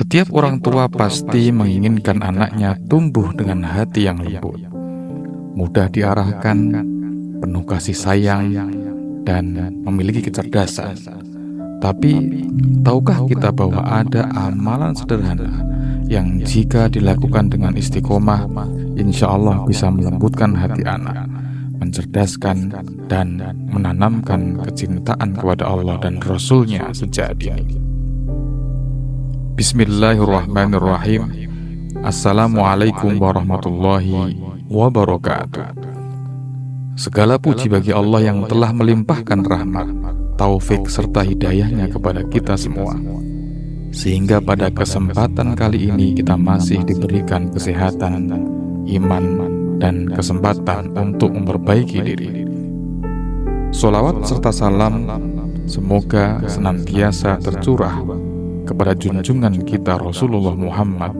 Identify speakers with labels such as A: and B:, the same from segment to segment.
A: Setiap orang tua pasti menginginkan anaknya tumbuh dengan hati yang lembut, mudah diarahkan, penuh kasih sayang, dan memiliki kecerdasan. Tapi, tahukah kita bahwa ada amalan sederhana yang jika dilakukan dengan istiqomah, insya Allah bisa melembutkan hati anak, mencerdaskan, dan menanamkan kecintaan kepada Allah dan Rasul-Nya sejak dini. Bismillahirrahmanirrahim. Assalamualaikum warahmatullahi wabarakatuh. Segala puji bagi Allah yang telah melimpahkan rahmat, taufik serta hidayahnya kepada kita semua, sehingga pada kesempatan kali ini kita masih diberikan kesehatan, iman, dan kesempatan untuk memperbaiki diri. Sholawat serta salam semoga senantiasa tercurah kepada junjungan kita Rasulullah Muhammad,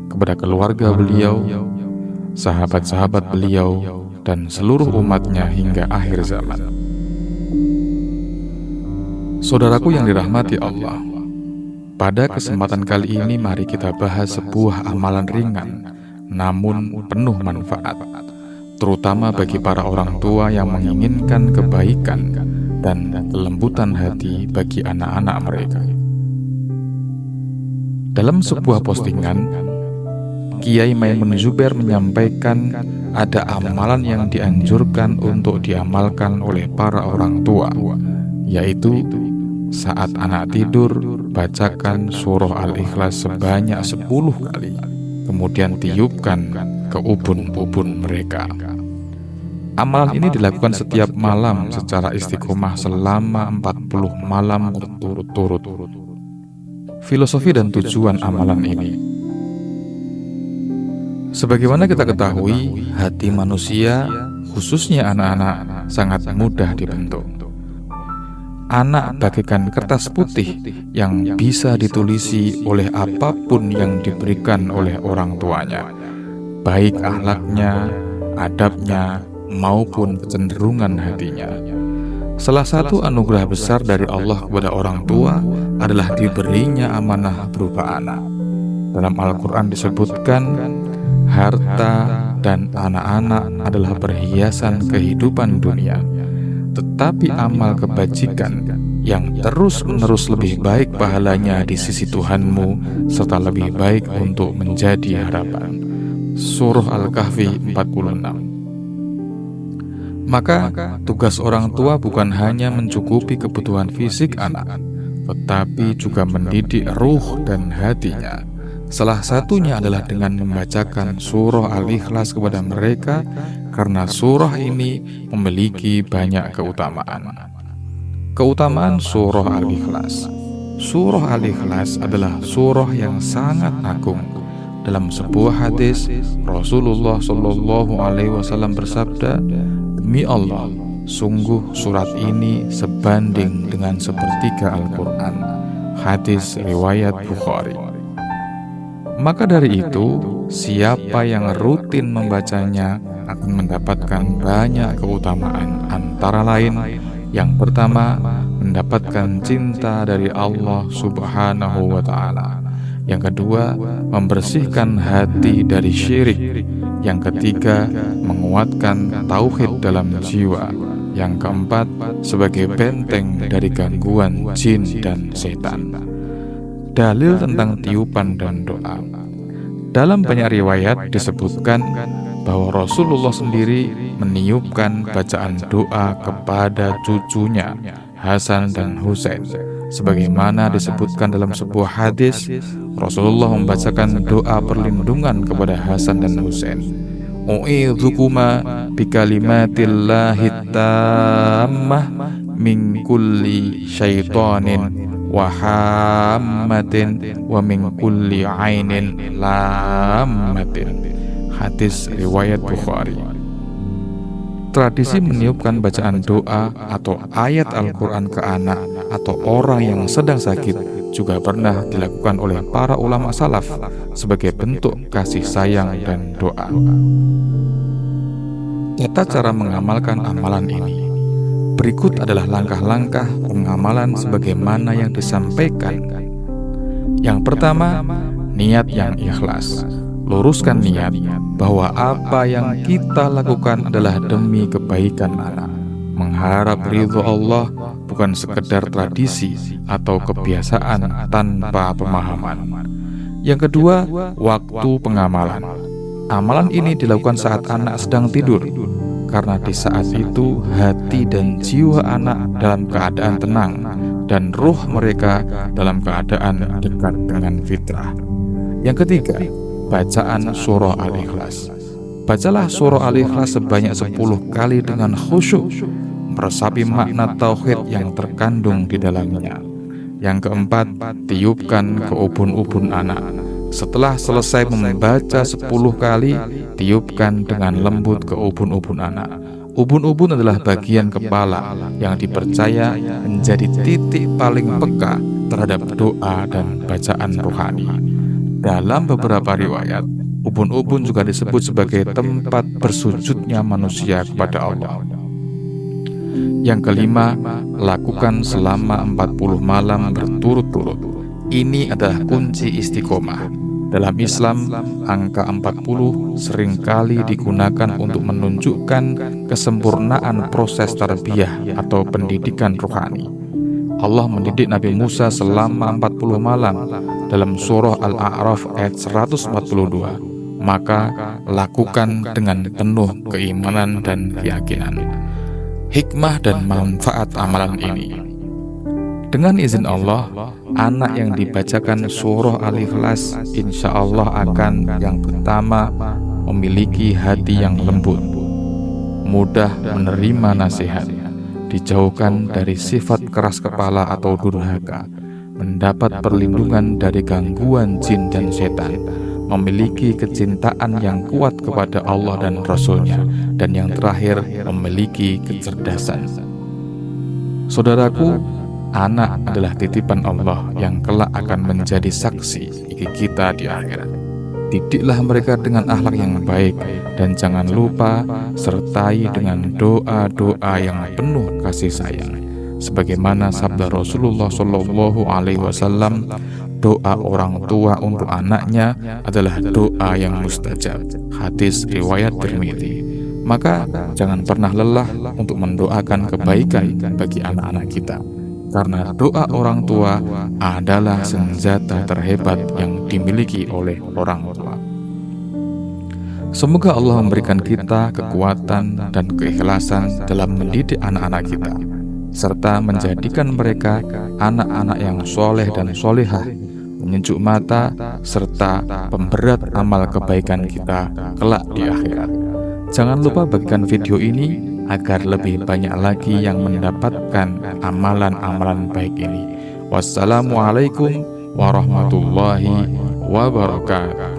A: kepada keluarga beliau, sahabat-sahabat beliau, dan seluruh umatnya hingga akhir zaman. Saudaraku yang dirahmati Allah, pada kesempatan kali ini mari kita bahas sebuah amalan ringan namun penuh manfaat, terutama bagi para orang tua yang menginginkan kebaikan dan kelembutan hati bagi anak-anak mereka. Dalam sebuah postingan, Kiai Maimun Zubair menyampaikan ada amalan yang dianjurkan untuk diamalkan oleh para orang tua, yaitu saat anak tidur, bacakan surah Al-Ikhlas sebanyak 10 kali, kemudian tiupkan ke ubun-ubun mereka. Amalan ini dilakukan setiap malam secara istiqomah selama 40 malam berturut-turut. Filosofi dan tujuan amalan ini, sebagaimana kita ketahui, hati manusia, khususnya anak-anak, sangat mudah dibentuk. Anak bagaikan kertas putih yang bisa ditulisi oleh apapun yang diberikan oleh orang tuanya, baik akhlaknya, adabnya, maupun kecenderungan hatinya. Salah satu anugerah besar dari Allah kepada orang tua adalah diberinya amanah berupa anak. Dalam Al-Quran disebutkan, harta dan anak-anak adalah perhiasan kehidupan dunia, tetapi amal kebajikan yang terus-menerus lebih baik pahalanya di sisi Tuhanmu, serta lebih baik untuk menjadi harapan. Surah Al-Kahfi 46. Maka, tugas orang tua bukan hanya mencukupi kebutuhan fisik anak, tetapi juga mendidik ruh dan hatinya. Salah satunya adalah dengan membacakan surah Al-Ikhlas kepada mereka, karena surah ini memiliki banyak keutamaan. Keutamaan surah Al-Ikhlas. Surah Al-Ikhlas adalah surah yang sangat agung. Dalam sebuah hadis, Rasulullah SAW bersabda, "Demi Allah, sungguh surat ini sebanding dengan sepertiga Al-Quran." Hadis riwayat Bukhari. Maka dari itu, siapa yang rutin membacanya akan mendapatkan banyak keutamaan. Antara lain, yang pertama, mendapatkan cinta dari Allah Subhanahu wa Ta'ala. Yang kedua, membersihkan hati dari syirik. Yang ketiga, menguatkan tauhid dalam jiwa. Yang keempat, sebagai benteng dari gangguan jin dan setan. Dalil tentang tiupan dan doa. Dalam banyak riwayat disebutkan bahwa Rasulullah sendiri meniupkan bacaan doa kepada cucunya Hasan dan Husain. Sebagaimana disebutkan dalam sebuah hadis, Rasulullah membacakan doa perlindungan kepada Hasan dan Husain. U'idzukuma bikalimatillahi tammah min kulli syaitanin wa hammatin wa min kulli ainin lammatin. Hadis riwayat Bukhari. Tradisi meniupkan bacaan doa atau ayat Al-Quran ke anak atau orang yang sedang sakit juga pernah dilakukan oleh para ulama salaf sebagai bentuk kasih sayang dan doa. Tata cara mengamalkan amalan ini. Berikut adalah langkah-langkah pengamalan sebagaimana yang disampaikan. Yang pertama, niat yang ikhlas. Luruskan niat bahwa apa yang kita lakukan adalah demi kebaikan anak. Mengharap ridho Allah bukan sekedar tradisi atau kebiasaan tanpa pemahaman. Yang kedua, waktu pengamalan. Amalan ini dilakukan saat anak sedang tidur, karena di saat itu hati dan jiwa anak dalam keadaan tenang dan ruh mereka dalam keadaan dekat dengan fitrah. Yang ketiga, bacaan surah Al-Ikhlas. Bacalah surah Al-Ikhlas sebanyak 10 kali dengan khusyuk, meresapi makna tauhid yang terkandung di dalamnya. Yang keempat, tiupkan ke ubun-ubun anak. Setelah selesai membaca 10 kali, tiupkan dengan lembut ke ubun-ubun anak. Ubun-ubun adalah bagian kepala yang dipercaya menjadi titik paling peka terhadap doa dan bacaan rohani. Dalam beberapa riwayat, ubun-ubun juga disebut sebagai tempat bersujudnya manusia kepada Allah. Yang kelima, lakukan selama 40 malam berturut-turut. Ini adalah kunci istiqomah. Dalam Islam, angka 40 seringkali digunakan untuk menunjukkan kesempurnaan proses tarbiyah atau pendidikan rohani. Allah mendidik Nabi Musa selama 40 malam dalam surah Al-A'raf ayat 142. Maka lakukan dengan penuh keimanan dan keyakinan. Hikmah dan manfaat amalan ini. Dengan izin Allah, anak yang dibacakan surah Al-Ikhlas insya Allah akan yang pertama memiliki hati yang lembut, mudah menerima nasihat, dijauhkan dari sifat keras kepala atau durhaka, mendapat perlindungan dari gangguan jin dan setan, memiliki kecintaan yang kuat kepada Allah dan Rasul-Nya, dan yang terakhir memiliki kecerdasan. Saudaraku, anak adalah titipan Allah yang kelak akan menjadi saksi bagi kita di akhirat. Didiklah mereka dengan akhlak yang baik, dan jangan lupa sertai dengan doa-doa yang penuh kasih sayang. Sebagaimana sabda Rasulullah SAW, doa orang tua untuk anaknya adalah doa yang mustajab. Hadis riwayat Tirmidzi. Maka jangan pernah lelah untuk mendoakan kebaikan bagi anak-anak kita, karena doa orang tua adalah senjata terhebat yang dimiliki oleh orang tua. Semoga Allah memberikan kita kekuatan dan keikhlasan dalam mendidik anak-anak kita, serta menjadikan mereka anak-anak yang soleh dan solehah, menyejuk mata, serta pemberat amal kebaikan kita kelak di akhirat. Jangan lupa bagikan video ini agar lebih banyak lagi yang mendapatkan amalan-amalan baik ini. Wassalamualaikum warahmatullahi wabarakatuh.